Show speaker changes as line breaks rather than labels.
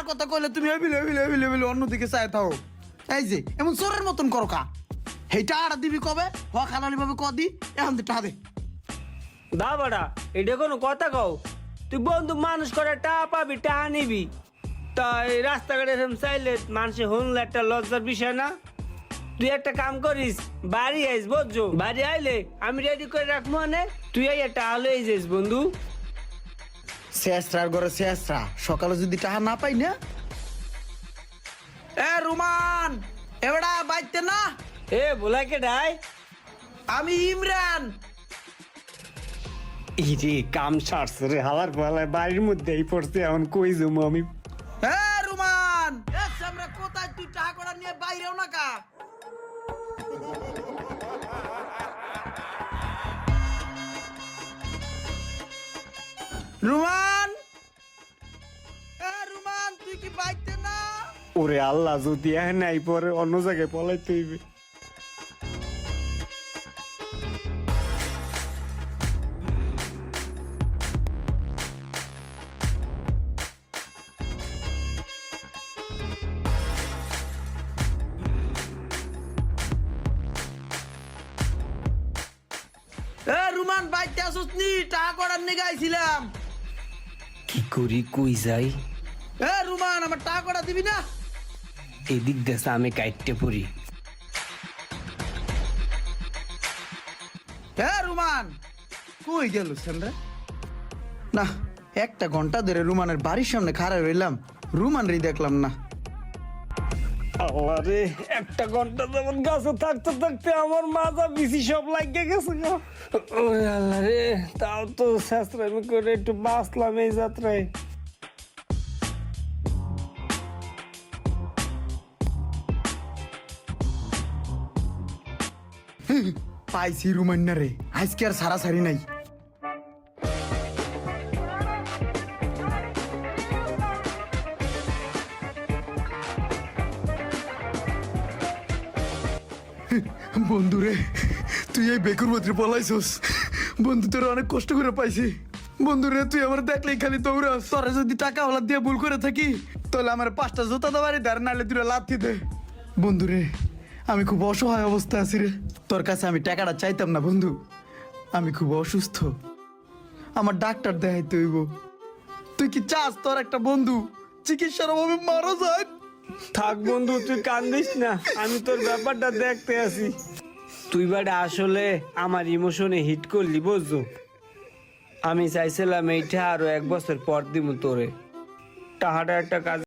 কথা কইলে তুমি অন্যদিকে চাই থাও। এই যে এমন চোরের মতন করো কা, এই টাকাটা দিবি কবে? হওয়া খালালি ভাবে কদি এখন টাকা দে।
দা বাড়া, এটা কোনো কথা কও? তুই বন্ধু মানুষ করে টাকা পাবি, টাকা নিবি, তাই রাস্তাঘাটে এরকম চাইলে মানুষে শুনলে একটা লজ্জার বিষয় না? তুই একটা কাম করিস, বাড়ি আইস বুঝছো, বাড়ি আইলে আমি রেডি করে রাখবো, মানে তুই একটা আলো যাইস বন্ধু।
শেষরার ঘরে শেষরা, সকালে যদি টাকা না পাই না। এ রুমান, এবারে বাইতে না।
এ বলাকে ডাই,
আমি ইমরান।
ইরে কাম সারছে রে, হালার পালায় বাড়ির মধ্যেই পড়ছে, এখন কই যাবো আমি?
এ রুমান, আমরা কোথায়? তুই টাকা কড়া নিয়ে বাইরেও না কা? রুমান, এ রুমান, তুই কি বাইতে না?
ওরে আল্লাহ, যদি নাই পরে অন্য জায়গায় পলাইতে হইবে।
এ রুমান, বাইতে আসুস নি? টাকা কড়ার নিয়ে গাইছিলাম।
কি করি, কই যাই?
এ রুমান, আমার টাকা কড়া দিবি না?
এদিক দেশে আমি কাইটে পড়ি।
এ রুমান, কই গেল রে? না, একটা ঘন্টা ধরে রুমানের বাড়ির সামনে খাড়া রইলাম, রুমান রে দেখলাম না।
আল্লাহ রে, একটা ঘন্টা যেমন গাছে থাকতে থাকতে আমার মাজা বিচি সব লাগিয়ে গেছে গো। ওরে আল্লাহ রে, তাও তো শাস্ত্রামি করে একটু বাঁচলাম এই যাত্রায়।
পাইছি রুমান না রে, আজকে আর সারাসারি নাই। বন্ধু রে, তুই এই বেকুর মধ্যে পলাইছস। বন্ধু, তোর অনেক কষ্ট করে পাইছি। বন্ধু রে, তুই আমার দেখলেই খালি দৌড়াস। তোরা যদি টাকা ওলা দিয়ে ভুল করে থাকি, তাহলে আমার 5টা জুতা দেবারি দাঁড়, নাহলে 2টা লাথি দে। বন্ধু রে, আমি খুব অসহায় অবস্থা আছি রে। তোর কাছে আমি টাকাটা চাইতাম না বন্ধু, আমি খুব অসুস্থ, আমার ডাক্তার দেখাইতে হইব। তুই কি চাস তোর একটা বন্ধু চিকিৎসার অভাবে মারা যায়?
থাক বন্ধু, তুই কান্দিস না, আমি তোর ব্যাপারটা দেখতে আছি। তুই বাড়ি আসলে আমার ইমোশনে হিট করলি বুঝছো। আমি চাইছিলাম এইটা আরো 1 বছর পর দিব তোরে, টাকাটা একটা কাজ